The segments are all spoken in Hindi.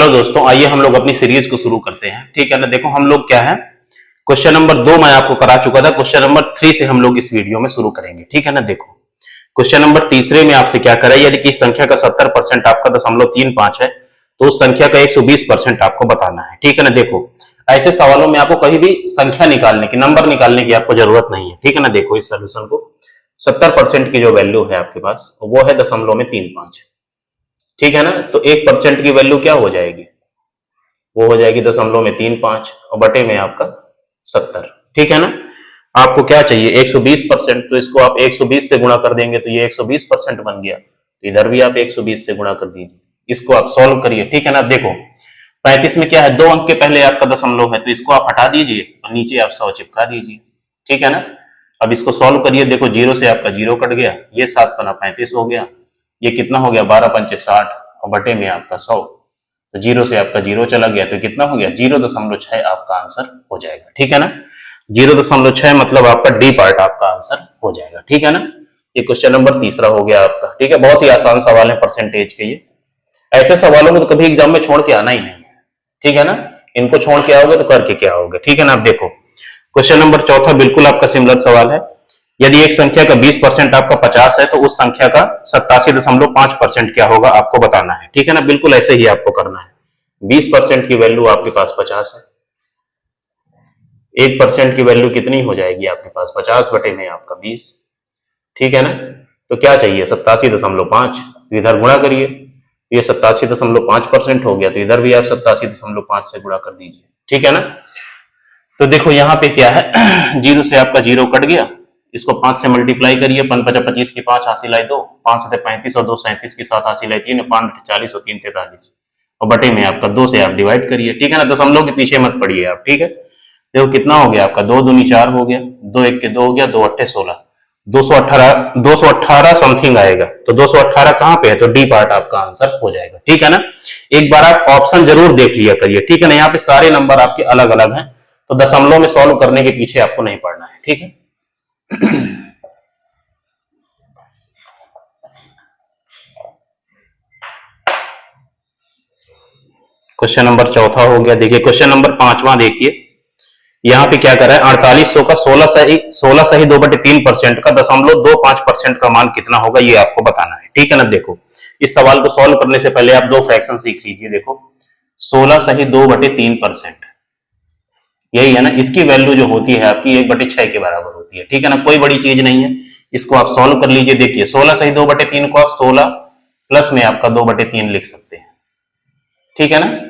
हेलो दोस्तों, आइए हम लोग अपनी सीरीज को शुरू करते हैं। ठीक है ना। देखो हम लोग क्या है, क्वेश्चन नंबर 2 मैं आपको करा चुका था, क्वेश्चन नंबर 3 से हम लोग इस वीडियो में शुरू करेंगे। ठीक है ना। देखो क्वेश्चन नंबर तीसरे में आपसे क्या करा, यदि किसी संख्या का 70% आपका 0.35 है तो उस संख्या का 120% आपको बताना है। ठीक है ना। देखो ऐसे सवालों में आपको कहीं भी संख्या निकालने की, नंबर निकालने की आपको जरूरत नहीं है। ठीक है ना। देखो इस सोल्यूशन को 70% की जो वैल्यू है आपके पास वो है 0.35। ठीक है ना। तो 1% की वैल्यू क्या हो जाएगी, वो हो जाएगी 0.35 और बटे में आपका 70। ठीक है ना। आपको क्या चाहिए 120%, तो इसको आप 120 से गुणा कर देंगे तो ये 120% बन गया। तो इधर भी आप 120 से गुणा कर दीजिए, इसको आप सॉल्व करिए। ठीक है ना। देखो 35 में क्या है, 2 अंक के पहले आपका दशमलव है तो इसको आप हटा दीजिए और नीचे आप 100 चिपका दीजिए। ठीक है ना। अब इसको सॉल्व करिए। देखो 0 से आपका 0 कट गया, ये 7 पना 35 हो गया, ये कितना हो गया 12 पंचे 60 और बटे में आपका 100। तो 0 से आपका 0 चला गया तो कितना हो गया 0.6 आपका आंसर हो जाएगा। ठीक है ना। 0.6 मतलब आपका डी पार्ट आपका आंसर हो जाएगा। ठीक है ना। ये क्वेश्चन नंबर तीसरा हो गया आपका। ठीक है, बहुत ही आसान सवाल है परसेंटेज के। ये ऐसे सवालों को तो कभी एग्जाम में छोड़ के आना ही नहीं है। ठीक है ना। इनको छोड़ के आओगे तो करके क्या आओगे। ठीक है ना। आप देखो क्वेश्चन नंबर चौथा बिल्कुल आपका सिमिलर सवाल है। यदि एक संख्या का 20% आपका 50 है तो उस संख्या का 87.5% क्या होगा आपको बताना है। ठीक है ना। बिल्कुल ऐसे ही आपको करना है। 20% की वैल्यू आपके पास 50 है, 1% की वैल्यू कितनी हो जाएगी आपके पास 50 बटे में आपका 20। ठीक है ना। तो क्या चाहिए 87.5, इधर गुणा करिए, ये 87.5% हो गया तो इधर भी आप 87.5 से गुणा कर दीजिए। ठीक है ना। तो देखो यहाँ पे क्या है 0 से आपका 0 कट गया, इसको 5 से मल्टीप्लाई करिए, 5 5 25 की 5 हासिल आई 2, 5 से 35 और 2 37 की 7 हासिल आई 3, 5 40 और 3 43 और बटे में आपका 2 से आप डिवाइड करिए। ठीक है ना। दशमलव के पीछे मत पड़िए आप। ठीक है। देखो कितना हो गया आपका 2 दूनी 4 हो गया, 2 1 के 2 हो गया, 2 8 16, 218 समथिंग आएगा। तो 218 कहां पे है, तो डी पार्ट आपका आंसर हो जाएगा। ठीक है ना। एक बार आप ऑप्शन जरूर देख लिया करिए। ठीक है ना। यहाँ पे सारे नंबर आपके अलग अलग हैं तो दशमलव में सॉल्व करने के पीछे आपको नहीं पड़ना है। ठीक है। क्वेश्चन नंबर चौथा हो गया। देखिए क्वेश्चन नंबर 5वां देखिए, यहाँ पे क्या कर रहा है 4800 का 16 सही 2/3% का 0.25% का मान कितना होगा ये आपको बताना है। ठीक है ना। देखो इस सवाल को सॉल्व करने से पहले आप 2 फ्रैक्शन सीख लीजिए। देखो 16 सही 2/3%, यही है ना, इसकी वैल्यू जो होती है आपकी 1/6 के बराबर होती है। ठीक है ना। कोई बड़ी चीज नहीं है, इसको आप सॉल्व कर लीजिए। देखिए 16 सही 2/3 को आप 16 प्लस में आपका 2/3 लिख सकते हैं। ठीक है ना।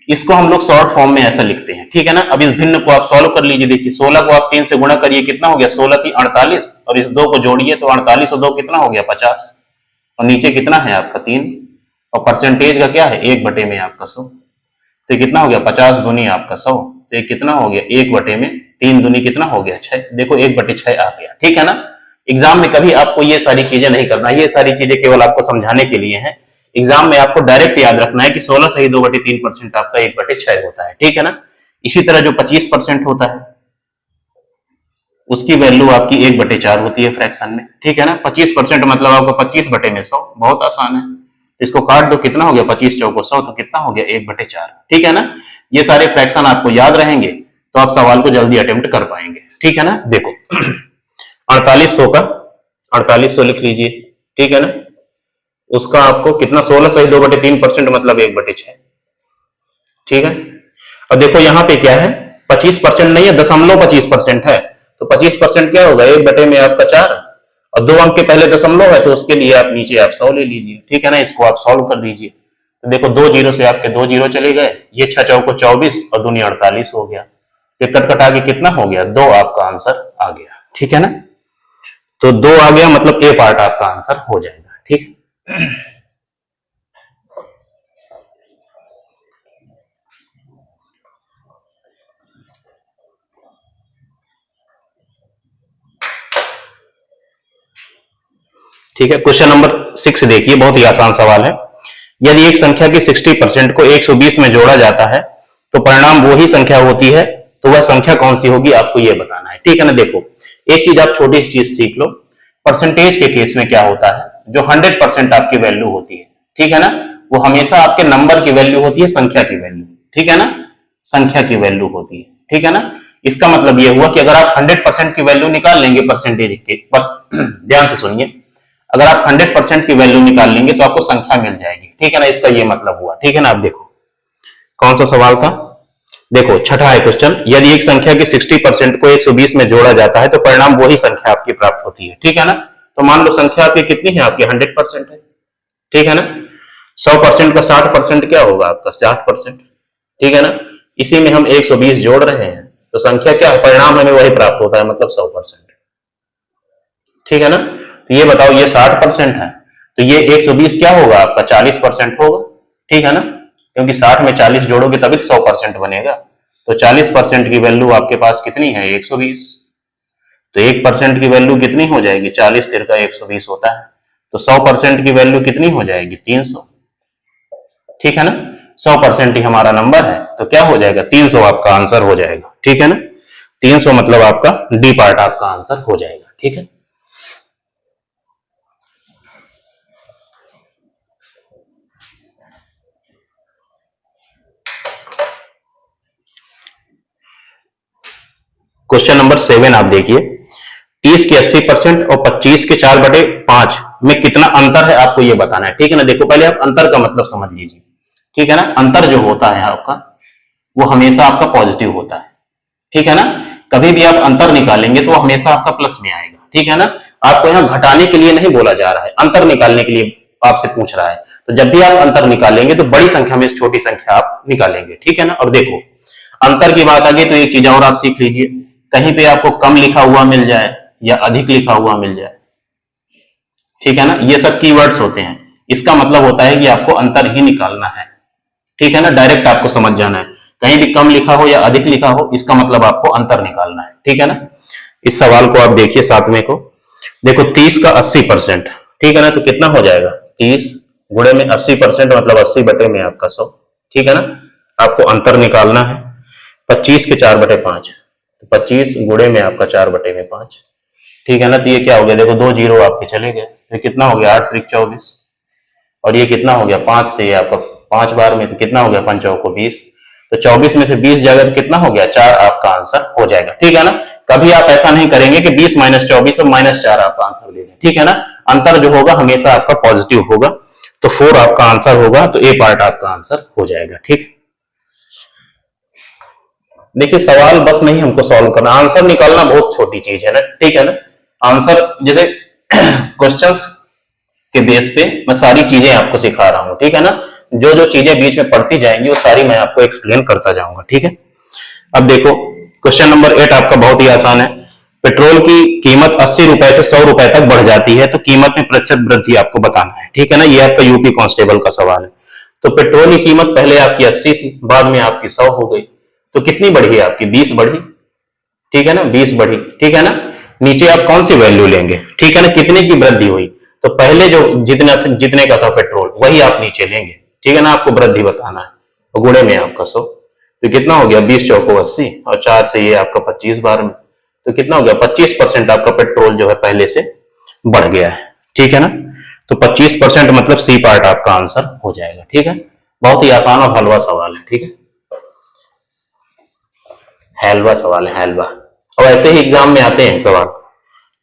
इसको हम लोग शॉर्ट फॉर्म में ऐसा लिखते हैं। ठीक है ना। अब इस भिन्न को आप सॉल्व कर लीजिए। देखिए 16 को आप 3 से गुणा करिए, कितना हो गया 16 3 48 और इस 2 को जोड़िए तो 48 और 2 कितना हो गया 50 और नीचे कितना है आपका 3 और परसेंटेज का क्या है 1 बटे में आपका 100। तो कितना हो गया 50 दूनी आपका 100, तो ये कितना हो गया 1 बटे में 3 दूनी कितना हो गया 6। देखो 1/6 आ गया। ठीक है ना। एग्जाम में कभी आपको ये सारी चीजें नहीं करना, ये सारी चीजें केवल आपको समझाने के लिए है। एग्जाम में आपको डायरेक्ट याद रखना है कि 16 सही 2/3% आपका 1/6 होता है। ठीक है ना। इसी तरह जो 25% होता है उसकी वैल्यू आपकी 1/4 होती है फ्रैक्शन में। ठीक है ना। 25% मतलब आपका 25 बटे में 100, बहुत आसान है। इसको काट दो, कितना हो गया 25 चौको 100, तो कितना हो गया 1/4। ठीक है ना। ये सारे फ्रैक्शन आपको याद रहेंगे तो आप सवाल को जल्दी अटेम्प्ट कर पाएंगे। ठीक है ना। देखो 4800 का 4800 लिख लीजिए। ठीक है ना। उसका आपको कितना 16 सही 2/3% मतलब 1/6। ठीक है। और देखो यहाँ पे क्या है 25% नहीं है, 0.25% है। तो 25% क्या होगा 1 बटे में आपका 4 और 2 अंक के पहले दशमलव है तो उसके लिए आप नीचे आप 100 ले लीजिए। ठीक है ना। इसको आप सॉल्व कर दीजिए। तो देखो 2 0 से आपके 2 0 चले गए, ये 6 चौको 24 और दूनी 48 हो गया। तो कट कटा के कितना हो गया 2 आपका आंसर आ गया। ठीक है ना। तो 2 आ गया मतलब ए पार्ट आपका आंसर हो जाएगा। ठीक है। ठीक है। क्वेश्चन नंबर 6 देखिए, बहुत ही आसान सवाल है। यदि एक संख्या की 60% को 120 में जोड़ा जाता है तो परिणाम वही संख्या होती है, तो वह संख्या कौन सी होगी आपको यह बताना है। ठीक है ना। देखो एक चीज आप छोटी सी चीज सीख लो, परसेंटेज के केस में क्या होता है, जो 100% आपकी वैल्यू होती है, ठीक है ना, वो हमेशा आपके नंबर की वैल्यू होती है, संख्या की वैल्यू, ठीक है ना, संख्या की वैल्यू होती है, ठीक है ना। इसका मतलब ये हुआ कि अगर आप 100% की वैल्यू निकाल लेंगे परसेंटेज के, ध्यान से सुनिए, अगर आप 100% की वैल्यू निकाल लेंगे तो आपको संख्या मिल जाएगी, ठीक है ना, इसका ये मतलब हुआ, ठीक है ना। आप देखो कौन सा सवाल था, देखो छठा है क्वेश्चन, यदि एक संख्या के 60% को 120 में जोड़ा जाता है तो परिणाम वही संख्या आपकी प्राप्त होती है, ठीक है ना। तो मान लो संख्या आपकी कितनी है, आपकी 100% है, ठीक है ना। 100% का 60% क्या होगा, आपका 60%, ठीक है ना। इसी में हम 120 जोड़ रहे हैं तो संख्या क्या है, परिणाम हमें वही प्राप्त होता है, मतलब 100%, ठीक है ना। तो ये बताओ, ये 60% है तो ये 120 क्या होगा, आपका 40% होगा, ठीक है ना, क्योंकि 60 में 40 जोड़ोगे तभी 100% बनेगा। तो 40% की वैल्यू आपके पास कितनी है, 120। तो 1% की वैल्यू कितनी हो जाएगी, 40 तिरका 120 होता है, तो 100% की वैल्यू कितनी हो जाएगी, 300, ठीक है ना। 100% ही हमारा नंबर है तो क्या हो जाएगा, 300 आपका आंसर हो जाएगा, ठीक है ना। 300 मतलब आपका डी पार्ट आपका आंसर हो जाएगा, ठीक है। क्वेश्चन नंबर 7 आप देखिए, 30 के 80% और 25 के 4/5 में कितना अंतर है आपको ये बताना है, ठीक है ना। देखो पहले आप अंतर का मतलब समझ लीजिए, ठीक है ना। अंतर जो होता है आपका वो हमेशा आपका पॉजिटिव होता है, ठीक है ना। कभी भी आप अंतर निकालेंगे तो वो हमेशा आपका प्लस में आएगा, ठीक है ना। आपको यहाँ घटाने के लिए नहीं बोला जा रहा है, अंतर निकालने के लिए आपसे पूछ रहा है। तो जब भी आप अंतर निकालेंगे तो बड़ी संख्या में छोटी संख्या आप निकालेंगे, ठीक है ना। और देखो अंतर की बात आ गई तो एक चीज और आप सीख लीजिए, कहीं पे आपको कम लिखा हुआ मिल जाए या अधिक लिखा हुआ मिल जाए, ठीक है ना, ये सब कीवर्ड्स होते हैं, इसका मतलब होता है कि आपको अंतर ही निकालना है, ठीक है ना। डायरेक्ट आपको समझ जाना है, कहीं भी कम लिखा हो या अधिक लिखा हो इसका मतलब आपको अंतर निकालना है, ठीक है ना। इस सवाल को आप देखिए 7वें को, देखो 30 का 80%, ठीक है ना, तो कितना हो जाएगा, 30 गुणे में 80% मतलब 80 बटे में आपका 100, ठीक है ना। आपको अंतर निकालना है, 25 के 4/5, तो 25 गुणे में आपका 4/5, ठीक है ना। तो ये क्या हो गया, देखो 2 जीरो आपके चले गए, तो कितना हो गया, 8 त्रिक 24, और ये कितना हो गया, 5 से ये आपका 5 बार में, तो कितना हो गया, 5 को 20, तो 24 में से 20 जाएगा तो कितना हो गया, 4 आपका आंसर हो जाएगा, ठीक है ना। कभी आप ऐसा नहीं करेंगे कि 20 - 24 और -4 आपका आंसर दे दें, ठीक है ना। अंतर जो होगा हमेशा आपका पॉजिटिव होगा, तो 4 आपका आंसर होगा, तो ए पार्ट आपका आंसर हो जाएगा, ठीक। देखिए सवाल बस नहीं हमको सॉल्व करना, आंसर निकालना बहुत छोटी चीज है ना, ठीक है ना। आंसर जैसे क्वेश्चंस के बेस पे मैं सारी चीजें आपको सिखा रहा हूं, ठीक है ना। जो जो चीजें बीच में पढ़ती जाएंगी वो सारी मैं आपको एक्सप्लेन करता जाऊंगा, ठीक है। अब देखो क्वेश्चन नंबर 8 आपका बहुत ही आसान है, पेट्रोल की कीमत 80 रुपए से 100 रुपए तक बढ़ जाती है तो कीमत में प्रतिशत वृद्धि आपको बताना है, ठीक है ना। ये आपका यूपी कांस्टेबल का सवाल है। तो पेट्रोल की कीमत पहले आपकी 80 थी, बाद में आपकी 100 हो गई, तो कितनी बढ़ी है आपकी, 20 बढ़ी, ठीक है ना, 20 बढ़ी, ठीक है ना। नीचे आप कौन सी वैल्यू लेंगे, ठीक है ना, कितने की वृद्धि हुई, तो पहले जो जितने का था पेट्रोल वही आप नीचे लेंगे, ठीक है ना। आपको वृद्धि बताना है, तो गुणे में आपका 100, तो कितना हो गया, 20 चौको 80 और 4 से ये आपका 25 बार में, तो कितना हो गया, 25% आपका पेट्रोल जो है पहले से बढ़ गया है, ठीक है ना। तो 25% मतलब सी पार्ट आपका आंसर हो जाएगा, ठीक है। बहुत ही आसान और हलवा सवाल है, ठीक है, हलवा सवाल है, हलवा। और ऐसे ही एग्जाम में आते हैं सवाल,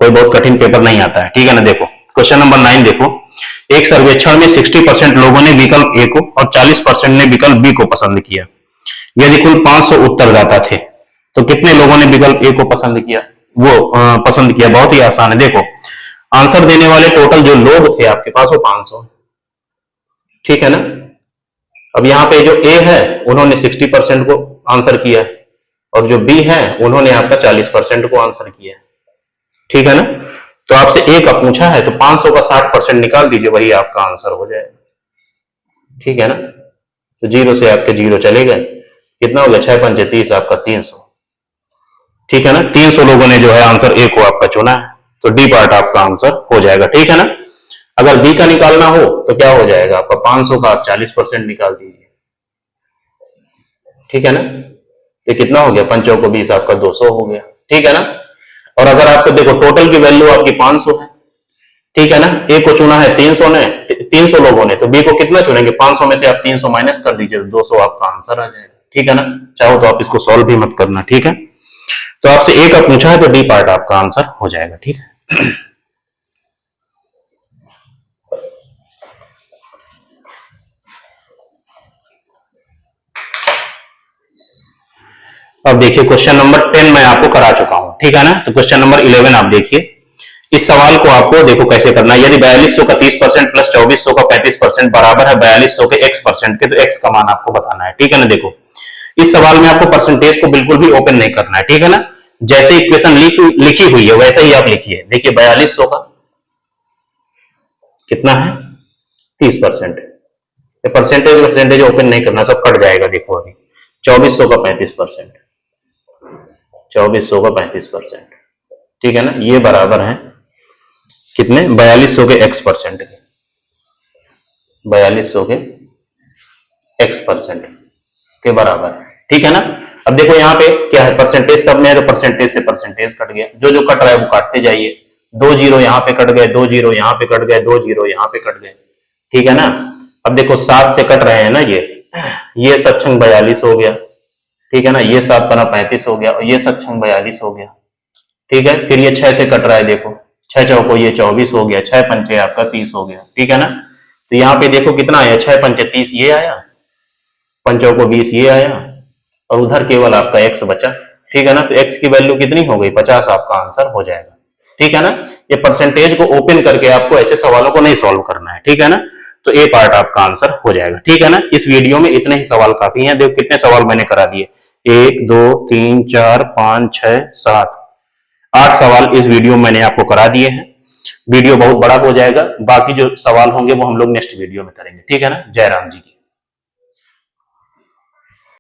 कोई बहुत कठिन पेपर नहीं आता है, ठीक है ना। देखो क्वेश्चन नंबर 9 देखो, एक सर्वेक्षण में 60% लोगों ने विकल्प ए को और 40% ने विकल्प बी को पसंद किया, यदि कुल 500 उत्तरदाता थे तो कितने लोगों ने विकल्प ए को पसंद किया, पसंद किया। बहुत ही आसान है, देखो आंसर देने वाले टोटल जो लोग थे आपके पास वो 500, ठीक है ना। अब यहाँ पे जो ए है उन्होंने 60% को आंसर किया और जो बी है उन्होंने आपका 40% को आंसर किया, ठीक है ना। तो आपसे ए का पूछा है तो 500 का 60% निकाल दीजिए, वही आपका आंसर हो जाएगा, ठीक है ना। तो जीरो से आपके जीरो चले गए, कितना हो गया, 6 पंचे 30 आपका 300, ठीक है ना। 300 लोगों ने जो है आंसर ए को आपका चुना है, तो डी पार्ट आपका आंसर हो जाएगा, ठीक है ना। अगर बी का निकालना हो तो क्या हो जाएगा आपका, 500 का आप 40% निकाल दीजिए, ठीक है ना। ये कितना हो गया, 5 को 20 आपका 200 हो गया, ठीक है ना। और अगर आपको देखो टोटल की वैल्यू आपकी 500 है, ठीक है ना। ए को चुना है 300 ने, 300 लोगों ने, तो बी को कितना चुनेंगे, 500 में से आप 300 माइनस कर दीजिए, 200 आपका आंसर आ जाएगा। ठीक है ना। चाहो तो आप इसको सॉल्व भी मत करना। ठीक है, तो आपसे ए का पूछा है तो डी पार्ट आपका आंसर हो जाएगा। ठीक है। अब देखिए क्वेश्चन नंबर 10 मैं आपको करा चुका हूं। ठीक है ना। तो क्वेश्चन नंबर 11 आप देखिए, इस सवाल को आपको देखो कैसे करना है। यदि 4200 का 30% प्लस 2400 का 35% बराबर है 4200 के x परसेंट के, तो x का मान आपको बताना है। ठीक है ना। देखो इस सवाल में आपको परसेंटेज को बिल्कुल भी ओपन नहीं करना है। ठीक है ना। जैसे इक्वेशन लिखी हुई है वैसे ही आप लिखिए। देखिए 4200 का कितना है 30%, परसेंटेज परसेंटेज ओपन नहीं करना, सब कट जाएगा। देखो अभी 2400 का 35%, 2400 का 35%, ठीक है ना, ये बराबर है कितने 4200 के x परसेंट के, 4200 के x परसेंट के बराबर है। ठीक है ना। अब देखो यहाँ पे क्या है, परसेंटेज सब में है तो परसेंटेज से परसेंटेज कट गया, जो जो कट रहा है वो काटते जाइए। 2 जीरो यहाँ पे कट गए, 2 जीरो यहाँ पे कट गए, 2 जीरो यहाँ पे कट गए। ठीक है ना। अब देखो 7 से कट रहे हैं ना, ये सक्षम 42 हो गया। ठीक है ना। ये 7 बना 35 हो गया और ये सक्षम 42 हो गया। ठीक है। फिर ये 6 से कट रहा है, देखो 6 चौको ये 24 हो गया, 6 पंचे आपका 30 हो गया। ठीक है ना। तो यहाँ पे देखो कितना आया, 6 पंचे 30 ये आया, पंचों को 20 ये आया और उधर केवल आपका x बचा। ठीक है ना। तो x की वैल्यू कितनी हो गई 50, आपका आंसर हो जाएगा। ठीक है ना। ये परसेंटेज को ओपन करके आपको ऐसे सवालों को नहीं सॉल्व करना है। ठीक है ना। तो ए पार्ट आपका आंसर हो जाएगा। ठीक है ना। इस वीडियो में इतने ही सवाल काफी हैं। देखो कितने सवाल मैंने करा दिए, 1 2 3 4 5 6 7 8 सवाल इस वीडियो में मैंने आपको करा दिए हैं। वीडियो बहुत बड़ा हो जाएगा, बाकी जो सवाल होंगे वो हम लोग नेक्स्ट वीडियो में करेंगे। ठीक है ना। जय राम जी की।